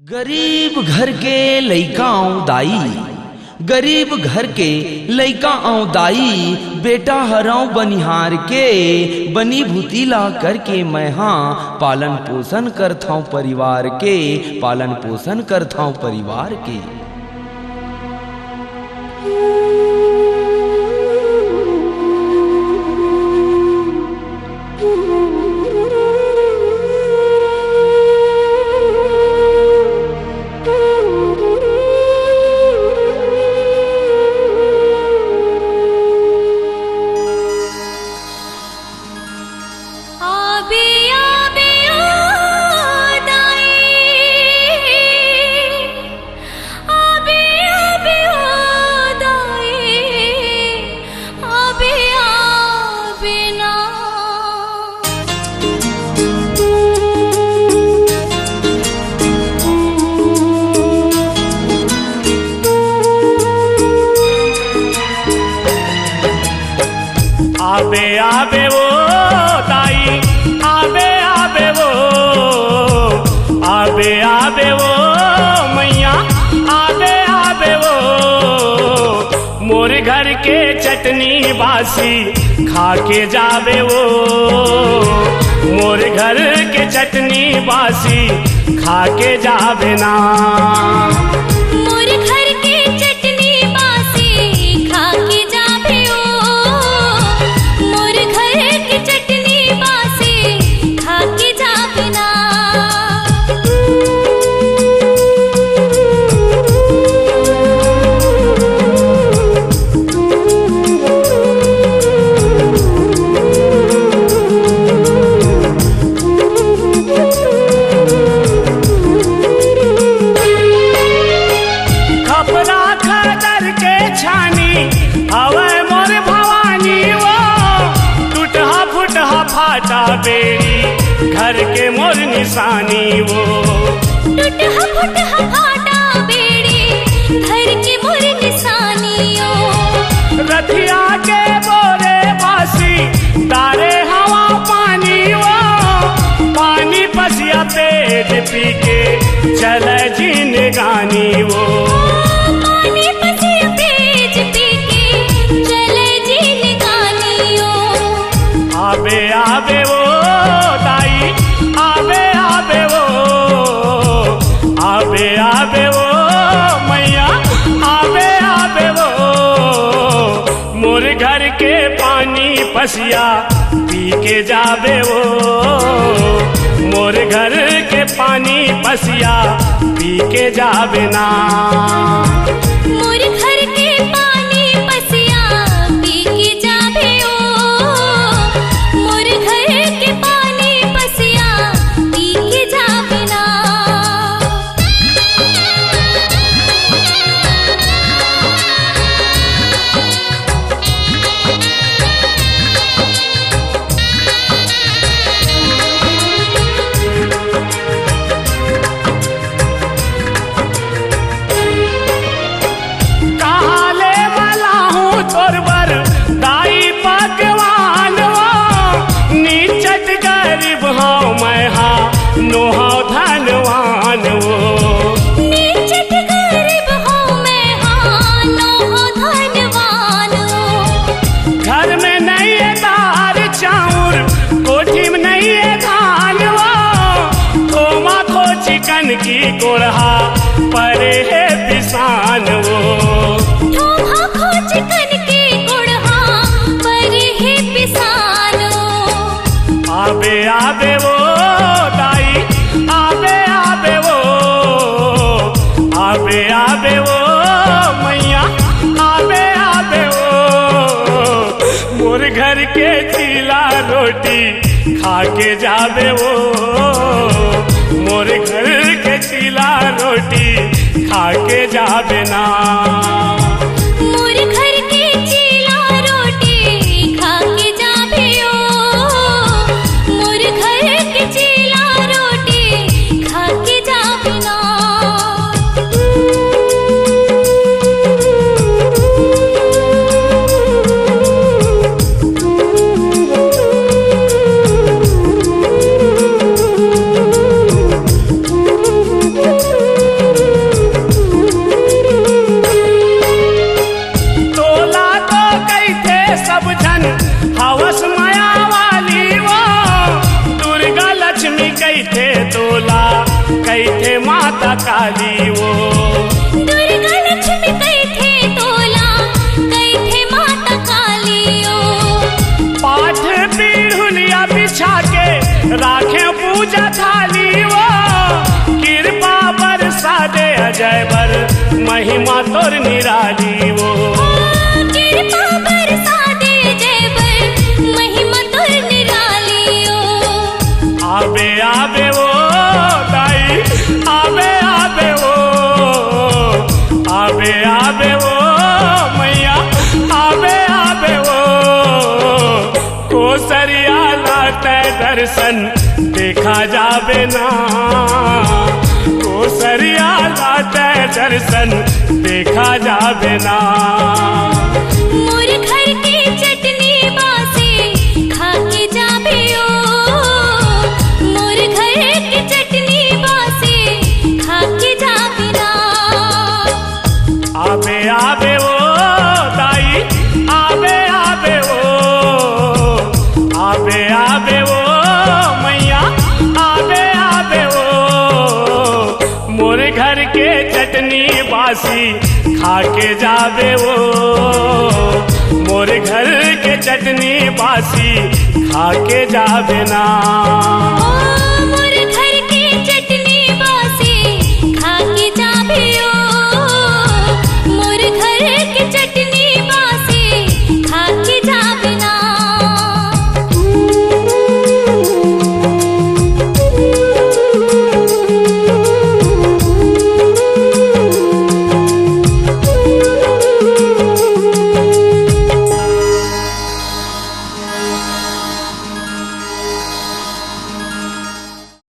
गरीब घर के लइका आऊं दाई, गरीब घर के लइका आऊं दाई, बेटा हराऊं बनिहार के, बनी भूतीला करके मैं हाँ पालन पोषण करथाऊं परिवार के, पालन पोषण करथाऊं परिवार के। आबे आबे वो दाई, आबे आबे वो, आबे आबे वो मैया, आबे आबे वो, मोर घर के चटनी बासी खा के जाबे वो, मोर घर के चटनी बासी खा के जाबे ना। फाटा बेड़ी घर के मोर निशानी वो, टूटहा फूटहा फाटा बेड़ी घर के मोर निशानियो, रथिया के बोरे बासी तारे हवा पानी वो, पानी पसिया पेट पी के चले जीन गानी वो, पानी पसिया पेट पी के चले जीन गानियो। आबे आबे वो दाई, आबे आबे वो, आबे आबे वो मैया, आबे आबे वो, मोर घर के पानी पसिया पी के जाबे वो, मोर घर के पानी पसिया पी के जाबे ना। मोर घर के पानी पसिया पी के जाबे ओ, मोर घर के पानी पसिया पी के जाबे ना। नोहाव धनवान वो, नीचट गरीब हूँ मैं हाँ नोहाव धनवान वो, घर में नहीं है दाल चाउर, कोठी में नहीं है धान वो, थोमा खो चिकन की गोढ़ा परे है पिसान वो, थोमा खो चिकन की गोढ़ा परे है पिसान वो। आबे आबे वो दाई, आबे आबे वो, आबे आबे वो मैया, आबे आबे वो, मोर घर के चीला रोटी खा के जाबे वो, मोर घर के चीला रोटी खा के जाबे ना। मोर घर के चीला रोटी खा के जाबे ओ, मोर घर के चीला रोटी खा के जाबे ना। थे माता काली वो। दुर्गा लक्ष्मी कई थे तोला, कई थे माता काली ओ। पाठ पीढ़ुलिया बिछा के राखे पूजा थाली वो। कृपा बरसा दे अजय बर महिमा तोर निराली वो। कृपा बरसा दे जय बर महिमा तोर निराली ओ। आबे आबे वो दाई, आबे आबे वो, आबे आबे वो मैया, आबे आबे वो। कोसरिया लाते दर्शन देखा जाबे ना, कोसरिया लाते दर्शन देखा जाबे ना। मोर घर के चटनी बासी खा के जाबे ओ। मोर घर के चटनी बासी खा के जाबे ना। आबे आबे वो दाई, आबे आबे वो, आबे आबे वो मैया, आबे आबे वो। मोर घर के चटनी बासी खा के जाबे वो। मोर घर के चटनी बासी खा के जाबे ना। ओ